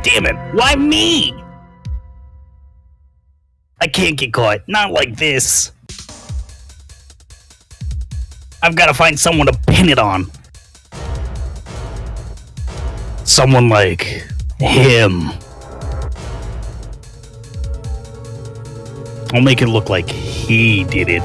damn it! Why me? I can't get caught. Not like this. I've got to find someone to pin it on. Someone like him. I'll make it look like he did it.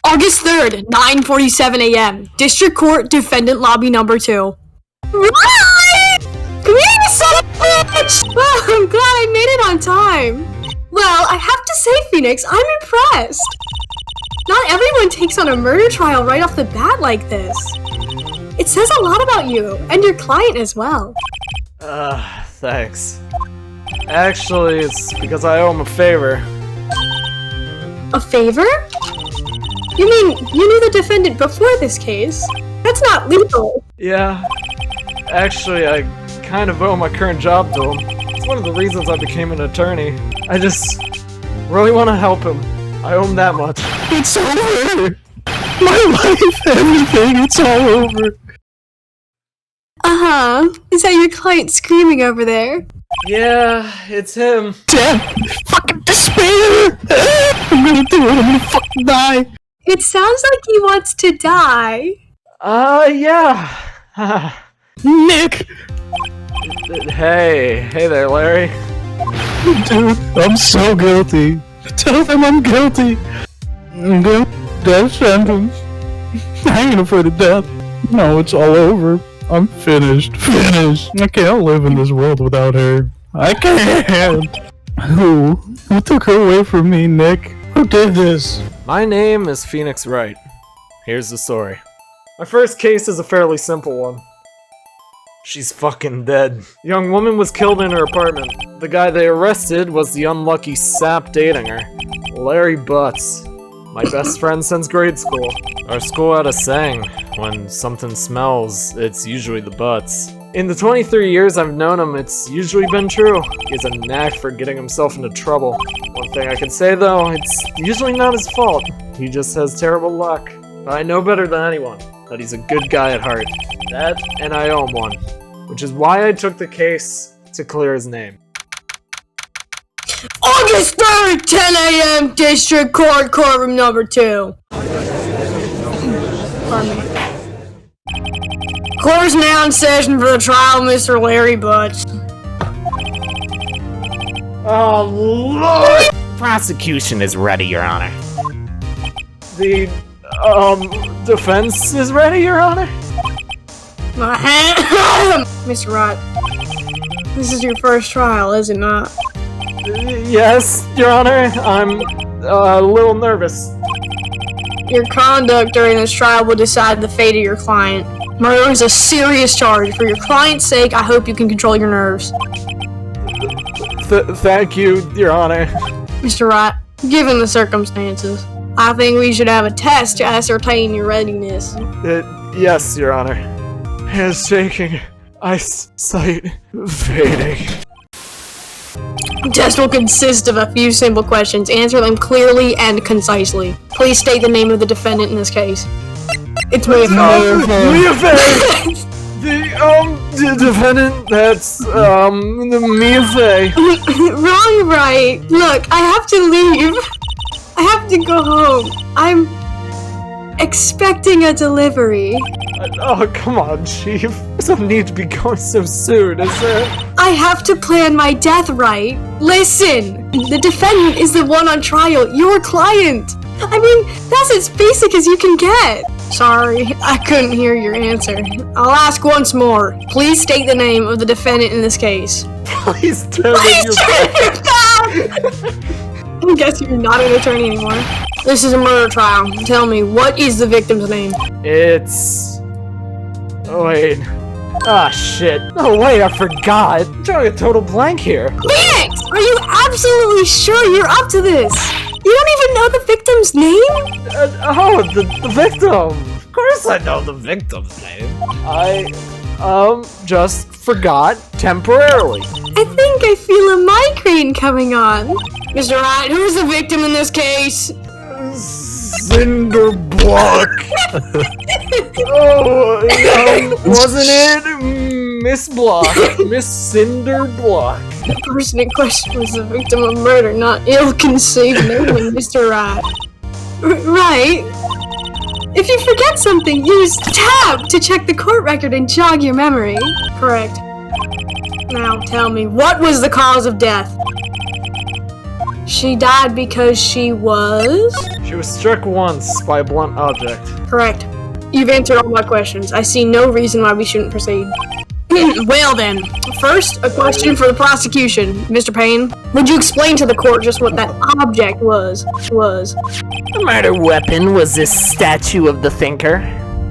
August 3rd, 9:47 a.m. District Court, Defendant Lobby Number 2. What? Come here, you son of a bitch! Well, I'm glad I made it on time. Well, I have to say, Phoenix, I'm impressed. Not everyone takes on a murder trial right off the bat like this. It says a lot about you, and your client as well. Thanks. Actually, it's because I owe him a favor. A favor? You mean you knew the defendant before this case? That's not legal. Yeah. Actually, I kind of owe my current job to him. It's one of the reasons I became an attorney. I just really want to help him. I owe him that much. It's over! My life, everything, it's all over. Uh-huh. Is that your client screaming over there? Yeah, it's him. Death! Fucking despair! I'm gonna do it, I'm gonna fucking die! It sounds like he wants to die. Yeah. Nick! Hey there, Larry. Dude, I'm so guilty. Tell them I'm guilty. I'm going death sentence. Hanging for the death. No, it's all over. I'm finished. Finished. I can't live in this world without her. I can't. Who took her away from me, Nick? Who did this? My name is Phoenix Wright. Here's the story. My first case is a fairly simple one. She's fucking dead. The young woman was killed in her apartment. The guy they arrested was the unlucky sap dating her, Larry Butts. My best friend since grade school. Our school had a saying, when something smells, it's usually the butts. In the 23 years I've known him, it's usually been true. He has a knack for getting himself into trouble. One thing I can say though, it's usually not his fault. He just has terrible luck. But I know better than anyone that he's a good guy at heart. That, and I owe him one. Which is why I took the case to clear his name. August 3rd, 10 a.m. District Court, Courtroom Number 2. Pardon me. Court is now in session for the trial of Mr. Larry Butts. Oh, Lord! Prosecution is ready, Your Honor. The, defense is ready, Your Honor? Mr. Wright, this is your first trial, is it not? Yes, Your Honor. I'm a little nervous. Your conduct during this trial will decide the fate of your client. Murder is a serious charge. For your client's sake, I hope you can control your nerves. Thank you, Your Honor. Mr. Wright, given the circumstances, I think we should have a test to ascertain your readiness. Yes, Your Honor. Hands shaking, eyesight fading. The test will consist of a few simple questions. Answer them clearly and concisely. Please state the name of the defendant in this case. It's Mia Fey. Mia Fey! The defendant, that's, Mia Fey. Wrong, Right. Look, I have to leave. I have to go home. I'm expecting a delivery. Oh, come on, Chief. There's no need to be going so soon, is there? I have to plan my death right. Listen, the defendant is the one on trial, your client. I mean, that's as basic as you can get. Sorry, I couldn't hear your answer. I'll ask once more. Please state the name of the defendant in this case. Please turn your back. I guess you're not an attorney anymore. This is a murder trial. Tell me, what is the victim's name? It's... Oh, wait. Ah, shit. Oh, wait, I forgot. I'm drawing a total blank here. Phoenix! Are you absolutely sure you're up to this? You don't even know the victim's name? The victim. Of course I know the victim's name. I, just forgot temporarily. I think I feel a migraine coming on. Mr. Wright, who's the victim in this case? Cinder Block. Oh, wasn't it Miss Block? Miss Cinder Block. The person in question was the victim of murder, not ill-conceived nothing, Mr. Right. Right. If you forget something, use tab to check the court record and jog your memory. Correct. Now tell me, what was the cause of death? She died because she was... She was struck once by a blunt object. Correct. You've answered all my questions. I see no reason why we shouldn't proceed. Well then, first, a question for the prosecution. Mr. Payne, would you explain to the court just what that object was? The murder weapon was this statue of the thinker.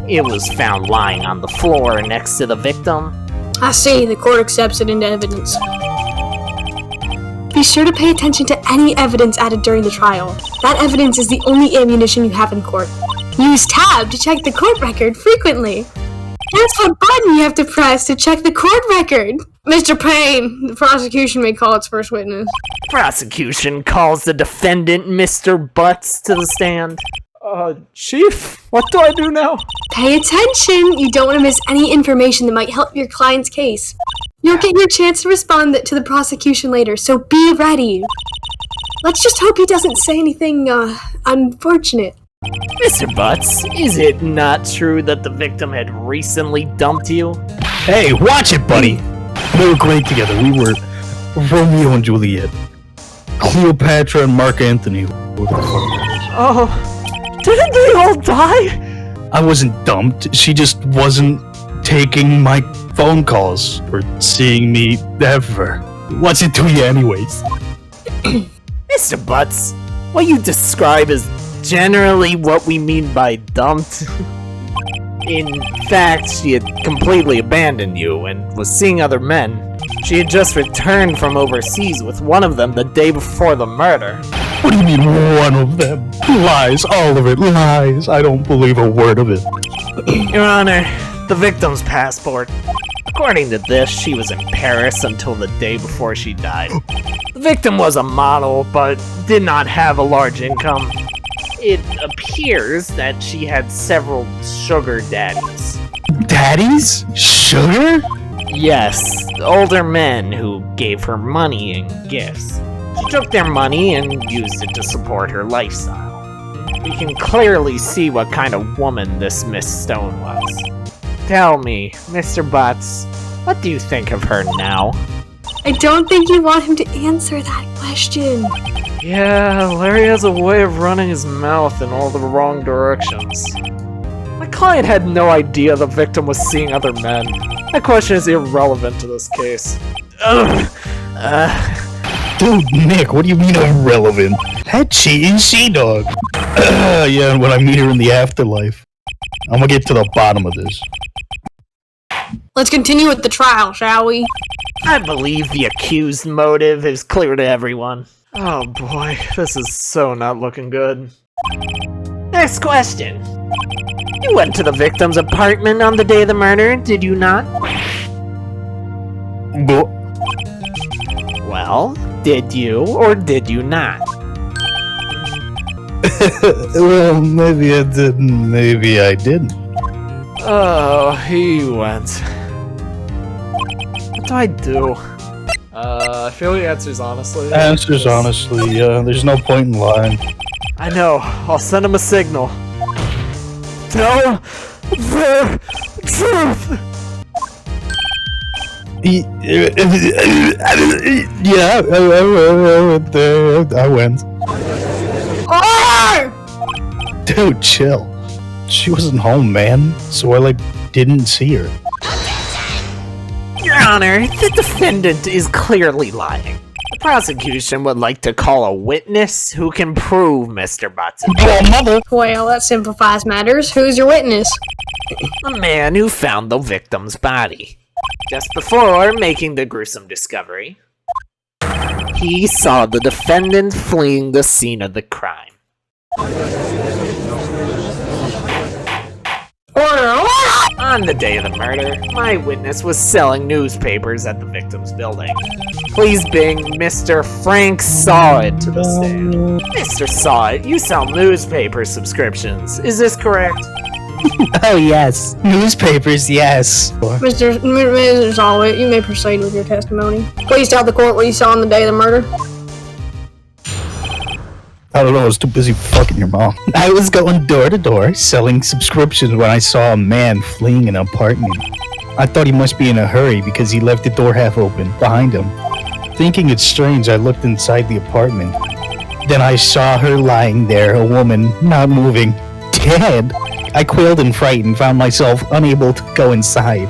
It was found lying on the floor next to the victim. I see, the court accepts it into evidence. Be sure to pay attention to any evidence added during the trial. That evidence is the only ammunition you have in court. Use tab to check the court record frequently. That's what button you have to press to check the court record. Mr. Payne, the prosecution may call its first witness. Prosecution calls the defendant Mr. Butts to the stand. Chief, what do I do now? Pay attention! You don't want to miss any information that might help your client's case. You'll get your chance to respond to the prosecution later, so be ready. Let's just hope he doesn't say anything, unfortunate. Mr. Butts, is it not true that the victim had recently dumped you? Hey, watch it, buddy! We were great together. We were Romeo and Juliet. Cleopatra and Mark Antony. Oh, didn't they all die? I wasn't dumped. She just wasn't taking my phone calls or seeing me ever. What's it to you anyways? Mr. Butts, what you describe is generally what we mean by dumped. In fact, she had completely abandoned you and was seeing other men. She had just returned from overseas with one of them the day before the murder. What do you mean, one of them? Lies, all of it, lies. I don't believe a word of it. Your Honor, the victim's passport. According to this, she was in Paris until the day before she died. The victim was a model, but did not have a large income. It appears that she had several sugar daddies. Daddies? Sugar? Yes, older men who gave her money and gifts. She took their money and used it to support her lifestyle. We can clearly see what kind of woman this Miss Stone was. Tell me, Mr. Butts, what do you think of her now? I don't think you want him to answer that question. Yeah, Larry has a way of running his mouth in all the wrong directions. My client had no idea the victim was seeing other men. That question is irrelevant to this case. Dude, Nick, what do you mean irrelevant? That cheating she-dog. Yeah, and when I meet her in the afterlife, I'm gonna get to the bottom of this. Let's continue with the trial, shall we? I believe the accused motive is clear to everyone. Oh boy, this is so not looking good. Next question. You went to the victim's apartment on the day of the murder, did you not? Well, did you or did you not? Well, maybe I didn't, maybe I didn't. Oh, he went. What do I do? I feel he answers honestly. Answers honestly, there's no point in lying. I know, I'll send him a signal. Tell the truth! Yeah, I went. Dude, chill. She wasn't home, man, so I, didn't see her. Your Honor, the defendant is clearly lying. The prosecution would like to call a witness who can prove Mr. Butts. Oh, mother! Well, that simplifies matters. Who's your witness? A man who found the victim's body. Just before making the gruesome discovery, he saw the defendant fleeing the scene of the crime. Order! On the day of the murder, my witness was selling newspapers at the victim's building. Please bring Mr. Frank Sawit to the stand. Mr. Sawit, you sell newspaper subscriptions. Is this correct? Oh yes, newspapers, yes. Mr. Sawit, you may proceed with your testimony. Please tell the court what you saw on the day of the murder. I don't know, I was too busy fucking your mom. I was going door to door selling subscriptions when I saw a man fleeing an apartment. I thought he must be in a hurry because he left the door half open behind him. Thinking it's strange, I looked inside the apartment. Then I saw her lying there, a woman, not moving, dead. I quailed in fright and found myself unable to go inside.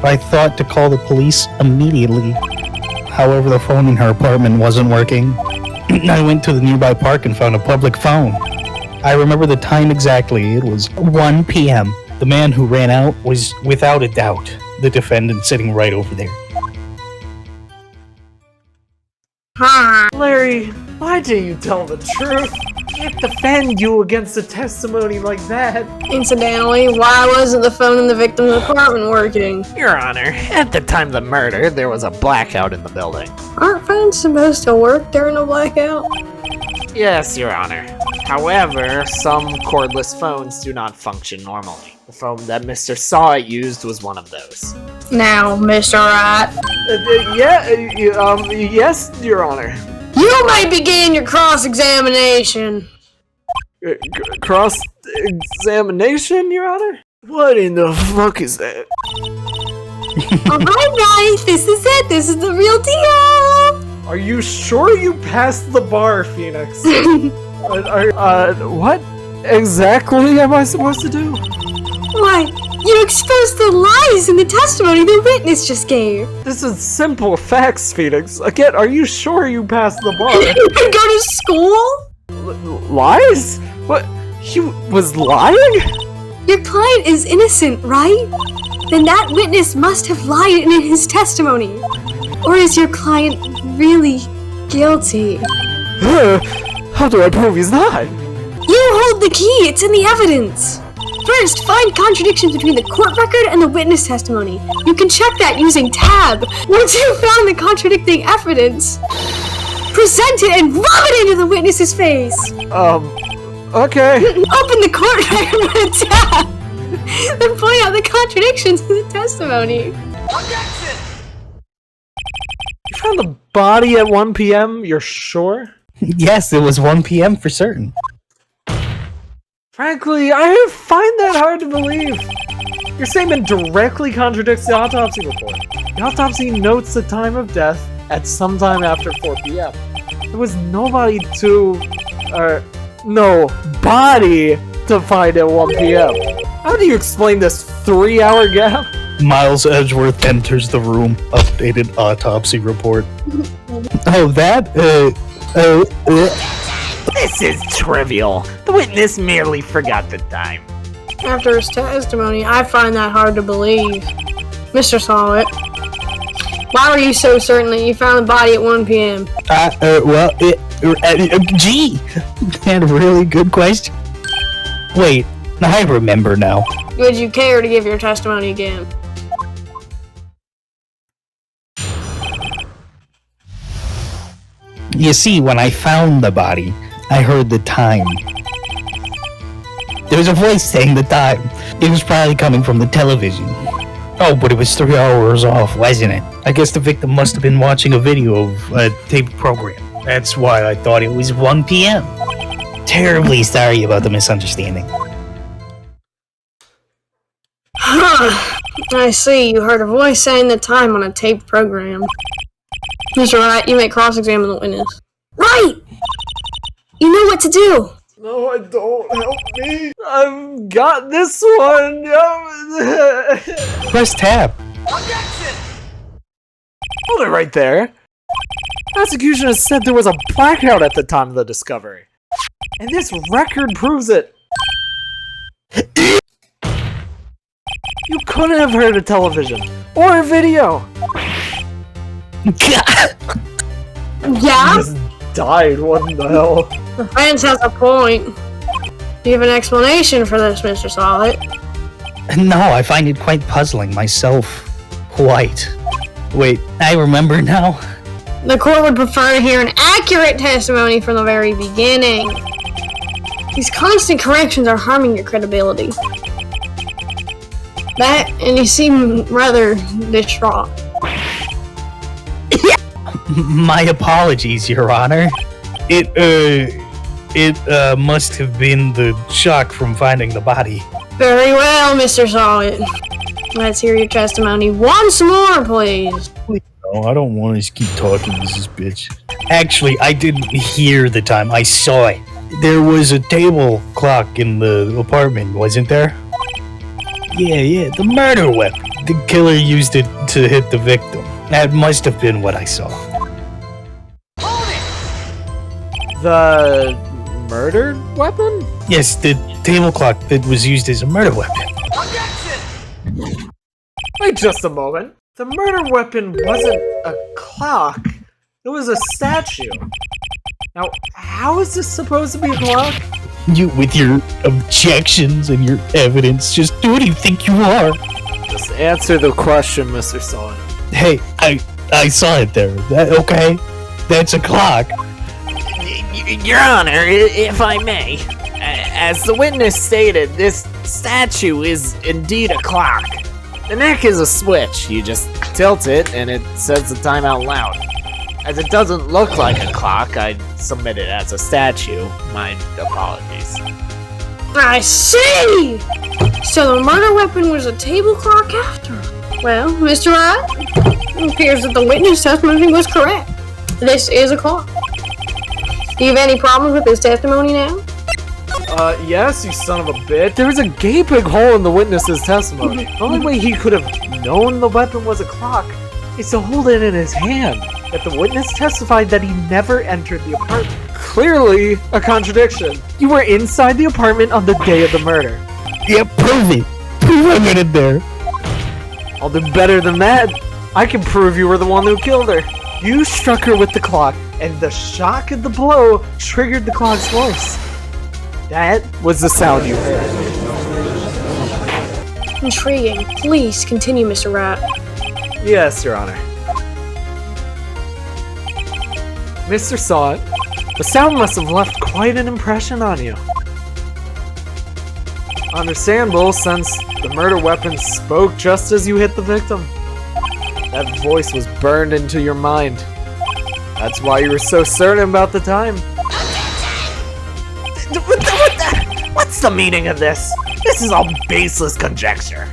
I thought to call the police immediately. However, the phone in her apartment wasn't working. I went to the nearby park and found a public phone. I remember the time exactly. It was 1 p.m. The man who ran out was, without a doubt, the defendant sitting right over there. Larry, why do you tell the truth? I can't defend you against a testimony like that. Incidentally, why wasn't the phone in the victim's apartment working? Your Honor, at the time of the murder, there was a blackout in the building. Aren't phones supposed to work during a blackout? Yes, Your Honor. However, some cordless phones do not function normally. The phone that Mr. Sawit used was one of those. Now, Mr. Wright, Yes, Your Honor. you may begin your cross-examination. Cross-examination, Your Honor? What in the fuck is that? Alright, this is it. This is the real deal. Are you sure you passed the bar, Phoenix? What exactly am I supposed to do? Why, you exposed the lies in the testimony the witness just gave. This is simple facts, Phoenix. Again, are you sure you passed the bar? You can go to school? Lies? What? He was lying? Your client is innocent, right? Then that witness must have lied in his testimony. Or is your client really guilty? How do I prove he's not? You hold the key, it's in the evidence. First, find contradictions between the court record and the witness testimony. You can check that using tab. Once you've found the contradicting evidence, present it and rub it into the witness's face. Okay. Open the court record with a tab. Then point out the contradictions in the testimony. You found the body at 1 p.m., you're sure? Yes, it was 1 p.m. for certain. Frankly, I find that hard to believe. Your statement directly contradicts the autopsy report. The autopsy notes the time of death at sometime after 4 p.m. There was no body to find at 1 p.m. How do you explain this 3-hour gap? Miles Edgeworth enters the room. Updated autopsy report. Oh, that? This is trivial. The witness merely forgot the time. After his testimony, I find that hard to believe. Mr. Sawit, why were you so certain that you found the body at 1 p.m.? Gee, that's a really good question. Wait, I remember now. Would you care to give your testimony again? You see, when I found the body, I heard the time. There was a voice saying the time. It was probably coming from the television. Oh, but it was 3 hours off, wasn't it? I guess the victim must have been watching a video of a taped program. That's why I thought it was 1 p.m. Terribly sorry about the misunderstanding. I see, you heard a voice saying the time on a taped program. Mr. Wright, you may cross-examine the witness. Right! You know what to do! No, I don't. Help me. I've got this one. Press tab. Hold it right there. Prosecution has said there was a blackout at the time of the discovery. And this record proves it. You couldn't have heard a television or a video. Yeah? Just died. What in the hell? The fence has a point. Do you have an explanation for this, Mr. Solid? No, I find it quite puzzling myself. Quite. Wait, I remember now. The court would prefer to hear an accurate testimony from the very beginning. These constant corrections are harming your credibility. That, and you seem rather distraught. My apologies, Your Honor. It must have been the shock from finding the body. Very well, Mr. Solid. Let's hear your testimony once more, please. No, I don't want to keep talking to this bitch. Actually, I didn't hear the time. I saw it. There was a table clock in the apartment, wasn't there? Yeah, the murder weapon. The killer used it to hit the victim. That must have been what I saw. The murdered weapon? Yes, the table clock that was used as a murder weapon. Wait just a moment. The murder weapon wasn't a clock. It was a statue. Now, how is this supposed to be a clock? You, with your objections and your evidence, just do what you think you are. Just answer the question, Mr. Solid. Hey, I saw it there. Okay? That's a clock. Your Honor, if I may, as the witness stated, this statue is indeed a clock. The neck is a switch. You just tilt it and it says the time out loud. As it doesn't look like a clock, I'd submit it as a statue. My apologies. I see! So the murder weapon was a table clock after all. Well, Mr. Wright, it appears that the witness testimony was correct. This is a clock. Do you have any problems with this testimony now? Yes, you son of a bitch. There was a gaping hole in the witness's testimony. The only way he could have known the weapon was a clock is to hold it in his hand. Yet the witness testified that he never entered the apartment. Clearly, a contradiction. You were inside the apartment on the day of the murder. Yeah, prove it. Prove I went in there. I'll do better than that. I can prove you were the one who killed her. You struck her with the clock, and the shock of the blow triggered the clock's voice. That was the sound you heard. Intriguing. Please continue, Mr. Wright. Yes, Your Honor. Mr. Saw It, the sound must have left quite an impression on you. Understandable, since the murder weapon spoke just as you hit the victim. That voice was burned into your mind. That's why you were so certain about the time. What's the meaning of this? This is all baseless conjecture.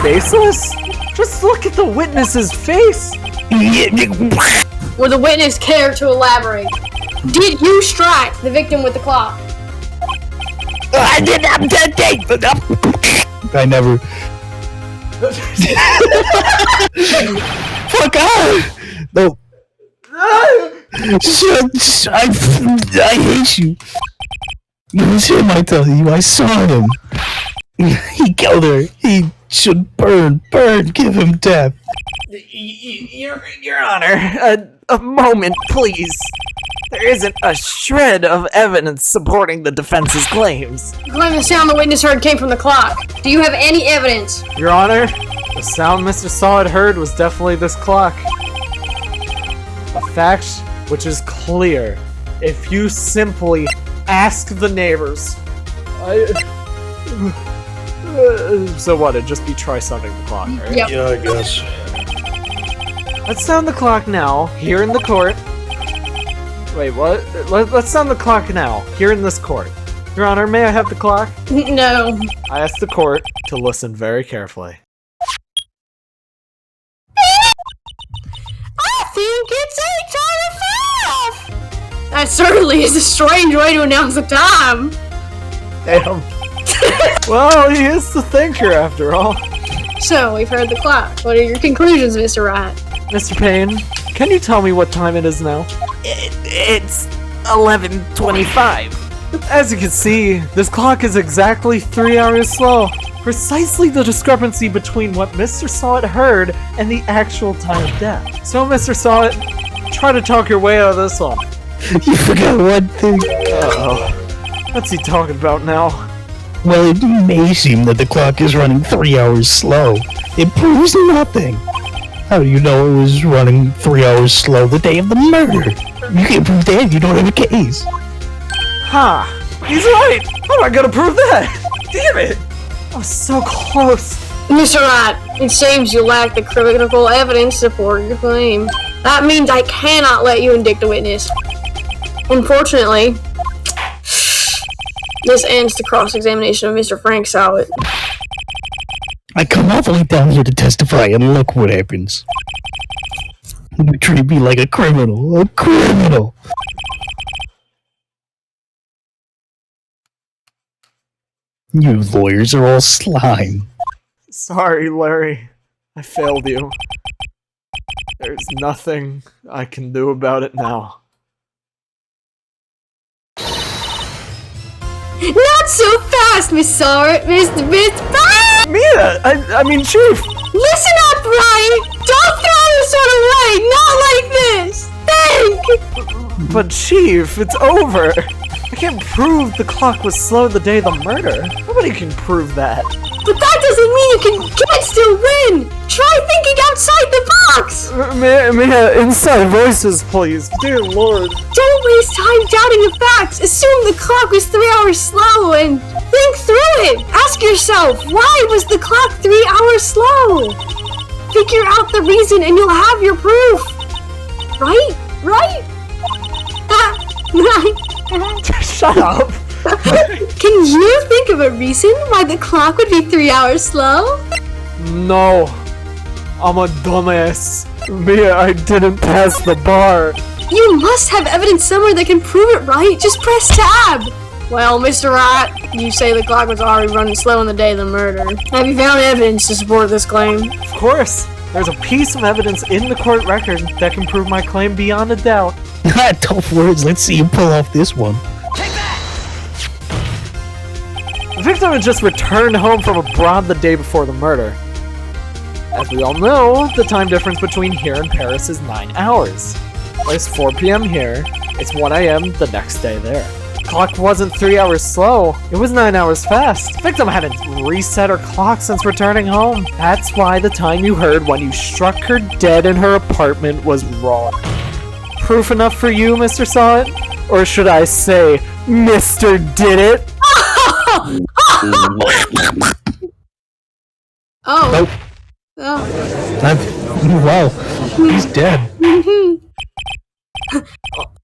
Baseless? Just look at the witness's face! Would the witness care to elaborate? Did you strike the victim with the clock? I did not. I never. Fuck off! No. I hate you. It was him, I tell you. I saw him. He killed her. He should burn. Give him death. Your Honor, a moment, please. There isn't a shred of evidence supporting the defense's claims. You claim the sound the witness heard came from the clock. Do you have any evidence? Your Honor, the sound Mr. Saw It heard was definitely this clock. A fact which is clear if you simply ask the neighbors. So what, it'd just be try sounding the clock, right? Yep. Yeah, I guess. Let's sound the clock now, here in the court. Wait, what? Let's sound the clock now, here in this court. Your Honor, may I have the clock? No. I ask the court to listen very carefully. I think it's 8:25! That certainly is a strange way to announce the time. Damn. Well, he is the thinker after all. So, we've heard the clock. What are your conclusions, Mr. Wright? Mr. Payne, can you tell me what time it is now? It's 11:25. As you can see, this clock is exactly 3 hours slow. Precisely the discrepancy between what Mr. Saw It heard and the actual time of death. So, Mr. Saw It, try to talk your way out of this one. You forgot one thing. Uh-oh. What's he talking about now? Well, it may seem that the clock is running 3 hours slow. It proves nothing. How do you know it was running 3 hours slow the day of the murder? You can't prove that, you don't have a case. Ha! He's right! How am I gonna prove that? Damn it! I was so close. Mr. Rat, it seems you lack the critical evidence to support your claim. That means I cannot let you indict a witness. Unfortunately, this ends the cross-examination of Mr. Frank Sallet. I come all the way down here to testify, and look what happens. You treat me like a criminal. A criminal! You lawyers are all slime. Sorry, Larry. I failed you. There's nothing I can do about it now. Not so fast, Miss Sarah, Miss Mia! I mean, Chief! Listen up, Brian! Don't throw this one away! Not like this! Think! But Chief, it's over! I can't prove the clock was slow the day of the murder. Nobody can prove that. But that doesn't mean you can't still win! Try thinking outside the box! Mia, inside voices, please. Dear Lord. Don't waste time doubting the facts! Assume the clock was 3 hours slow and think through it! Ask yourself, why was the clock 3 hours slow? Figure out the reason and you'll have your proof! Right? Right? Right? Shut up! Can you think of a reason why the clock would be 3 hours slow? No. I'm a dumbass. Mia, I didn't pass the bar. You must have evidence somewhere that can prove it, right? Just press tab! Well, Mr. Rat, you say the clock was already running slow on the day of the murder. Have you found evidence to support this claim? Of course. There's a piece of evidence in the court record that can prove my claim beyond a doubt. Tough words, let's see you pull off this one. The victim had just returned home from abroad the day before the murder. As we all know, the time difference between here and Paris is 9 hours. It's 4 p.m. here, it's 1 a.m. the next day there. The clock wasn't 3 hours slow, it was 9 hours fast. The victim hadn't reset her clock since returning home. That's why the time you heard when you struck her dead in her apartment was wrong. Proof enough for you, Mr. Saw It? Or should I say, Mr. Did It? Oh. Nope. Oh. Wow, he's dead.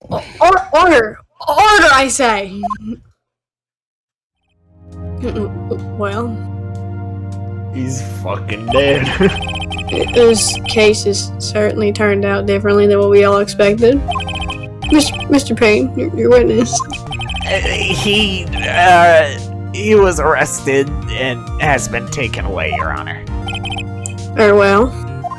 Order! Order, I say! Well, He's fucking dead. this case has certainly turned out differently than what we all expected. Mr. Payne, your witness. He was arrested and has been taken away, Your Honor. Very well.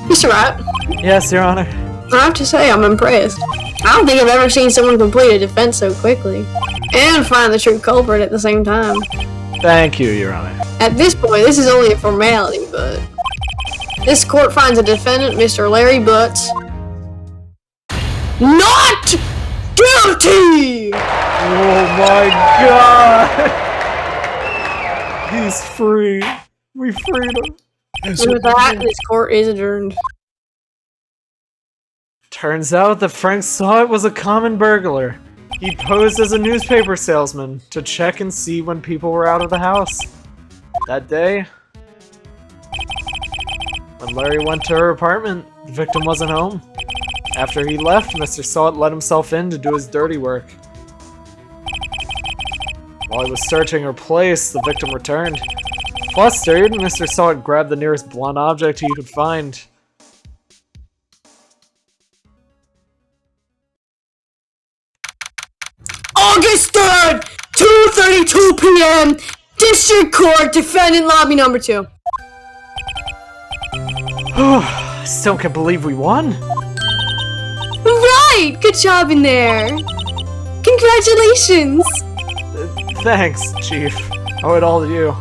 Mr. Wright, Yes, Your Honor. I have to say I'm impressed. I don't think I've ever seen someone complete a defense so quickly. And find the true culprit at the same time. Thank you, Your Honor. At this point, this is only a formality, but... This court finds the defendant, Mr. Larry Butts, not guilty! Oh my god! He's free. We freed him. And with that, this court is adjourned. Turns out that Frank Saw It was a common burglar. He posed as a newspaper salesman to check and see when people were out of the house. That day, when Larry went to her apartment, the victim wasn't home. After he left, Mr. Saw It let himself in to do his dirty work. While he was searching her place, the victim returned. Flustered, Mr. Saw It grabbed the nearest blunt object he could find. August 3rd, 2:32 p.m. District Court, Defendant Lobby Number 2. I still can't believe we won. Right! Good job in there. Congratulations! Thanks, Chief. I owe it all to you.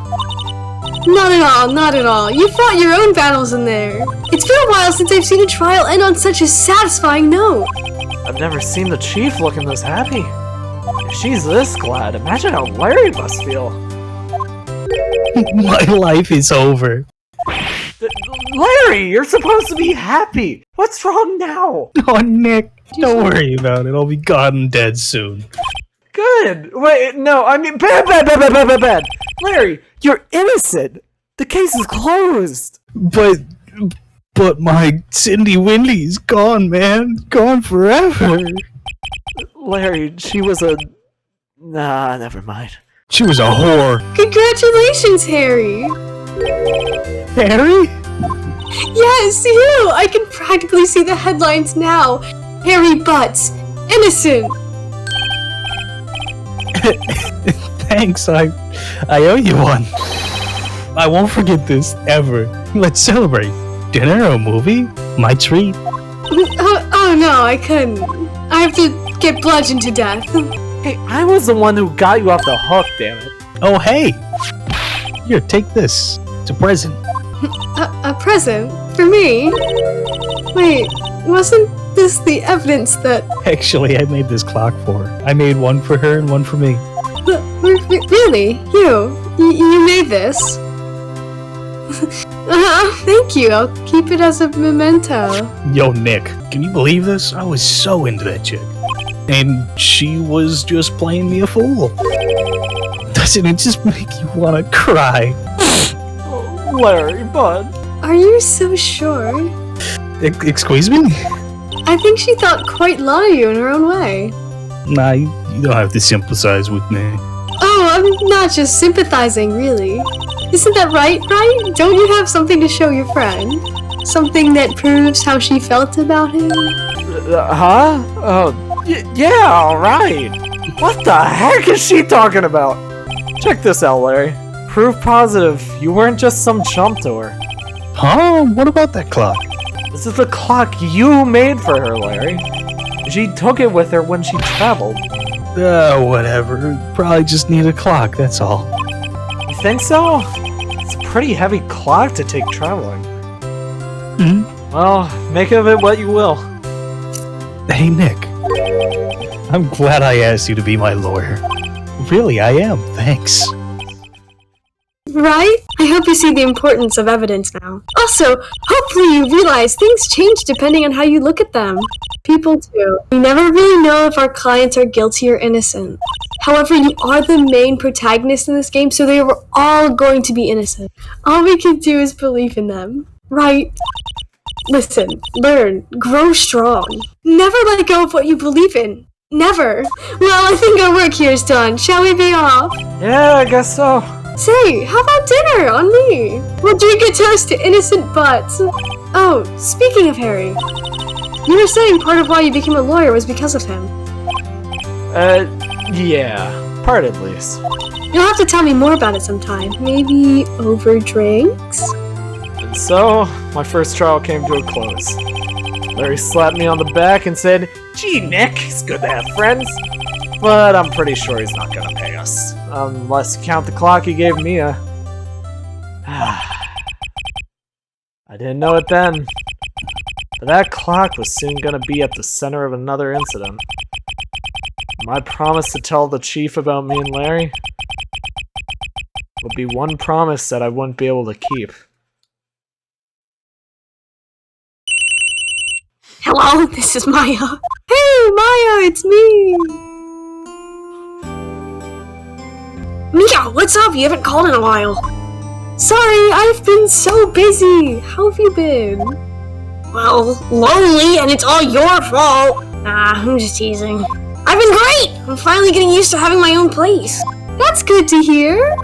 Not at all, not at all. You fought your own battles in there. It's been a while since I've seen a trial end on such a satisfying note. I've never seen the Chief looking this happy. If she's this glad, imagine how Larry must feel. My life is over. Larry, you're supposed to be happy. What's wrong now? Oh, Nick, don't worry about it. I'll be gone and dead soon. Good. Wait, no, I mean bad. Larry, you're innocent. The case is closed. But my Cindy Windy's gone, man. Gone forever. Larry, she was a... Nah, never mind. She was a whore. Congratulations, Harry! Harry? Yes, you! I can practically see the headlines now. Harry Butts, innocent! Thanks, I owe you one. I won't forget this, ever. Let's celebrate. Dinner or a movie? My treat. Oh no, I couldn't. I have to get bludgeoned to death. Hey, I was the one who got you off the hook, damn it. Oh, hey! Here, take this. It's a present. A present? For me? Wait, wasn't this the evidence that... Actually, I made this clock for her. I made one for her and one for me. Really? You made this? Thank you, I'll keep it as a memento. Yo, Nick, can you believe this? I was so into that chick. And she was just playing me a fool. Doesn't it just make you want to cry? Larry, bud. Are you so sure? Excuse me? I think she thought quite a lot of you in her own way. Nah, you don't have to sympathize with me. Oh, I'm not just sympathizing, really. Isn't that right? Don't you have something to show your friend? Something that proves how she felt about him? Huh? Oh, yeah, alright. What the heck is she talking about? Check this out, Larry. Proof positive you weren't just some chump to her. Huh? What about that clock? This is the clock you made for her, Larry. She took it with her when she traveled. Whatever. Probably just need a clock, that's all. You think so? It's a pretty heavy clock to take traveling. Well, make of it what you will. Hey, Nick. I'm glad I asked you to be my lawyer. Really, I am. Thanks. Right? I hope you see the importance of evidence now. Also, hopefully you realize things change depending on how you look at them. People do. We never really know if our clients are guilty or innocent. However, you are the main protagonist in this game, so they were all going to be innocent. All we can do is believe in them. Right? Listen, learn, grow strong. Never let go of what you believe in. Never. Well, I think our work here is done. Shall we be off? Yeah, I guess so. Say, how about dinner on me? We'll drink a toast to innocent butts. Oh, speaking of Harry, you were saying part of why you became a lawyer was because of him. Yeah, part at least. You'll have to tell me more about it sometime. Maybe over drinks? And so, my first trial came to a close. Larry slapped me on the back and said, "Gee, Nick, it's good to have friends." But I'm pretty sure he's not gonna pay us. Unless you count the clock he gave Mia. I didn't know it then. But that clock was soon gonna be at the center of another incident. My promise to tell the chief about me and Larry would be one promise that I wouldn't be able to keep. Hello, this is Maya. Hey, Maya, it's me. Mia, what's up? You haven't called in a while. Sorry, I've been so busy. How have you been? Well, lonely, and it's all your fault. I'm just teasing. I've been great! I'm finally getting used to having my own place. That's good to hear.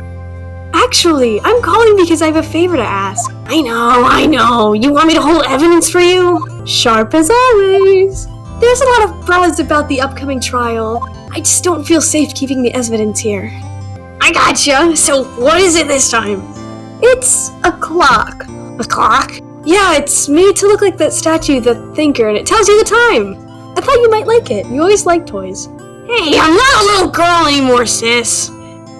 Actually, I'm calling because I have a favor to ask. I know. You want me to hold evidence for you? Sharp as always. There's a lot of buzz about the upcoming trial. I just don't feel safe keeping the evidence here. I gotcha. So what is it this time? It's a clock. A clock? Yeah, it's made to look like that statue, the Thinker, and it tells you the time. I thought you might like it. You always like toys. Hey, I'm not a little girl anymore, sis.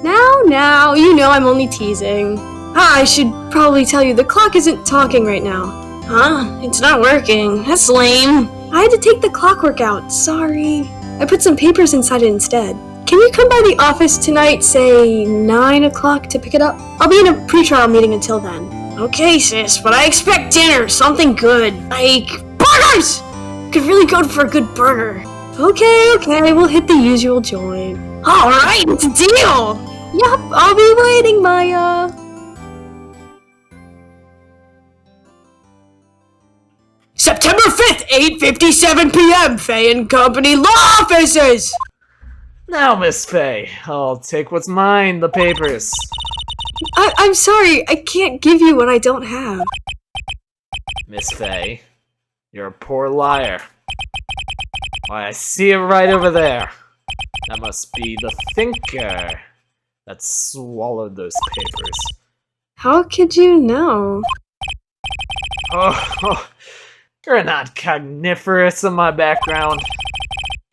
Now, you know I'm only teasing. I should probably tell you the clock isn't talking right now. Huh? It's not working. That's lame. I had to take the clockwork out. Sorry. I put some papers inside it instead. can you come by the office tonight, say 9 o'clock, to pick it up? I'll be in a pre-trial meeting until then. Okay, sis, but I expect dinner, something good, like burgers! Could really go for a good burger. Okay, we'll hit the usual joint. Alright, it's a deal! Yup, I'll be waiting, Maya. September 5th, 8:57 p.m., Faye and Company Law Offices! Now, Miss Faye, I'll take what's mine, the papers. I'm sorry, I can't give you what I don't have. Miss Faye, you're a poor liar. Why, I see it right over there. That must be the thinker that swallowed those papers. How could you know? Oh, you're not cogniferous in my background.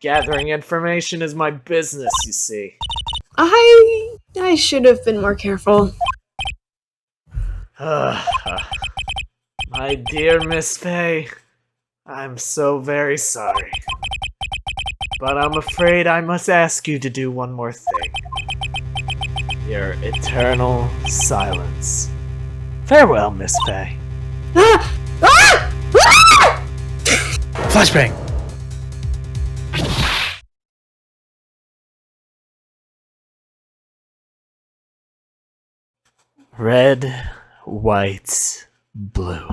Gathering information is my business, you see. I should have been more careful. My dear Miss Faye, I'm so very sorry. But I'm afraid I must ask you to do one more thing. Your eternal silence. Farewell, Miss Faye. Flashbang! Red, white, blue.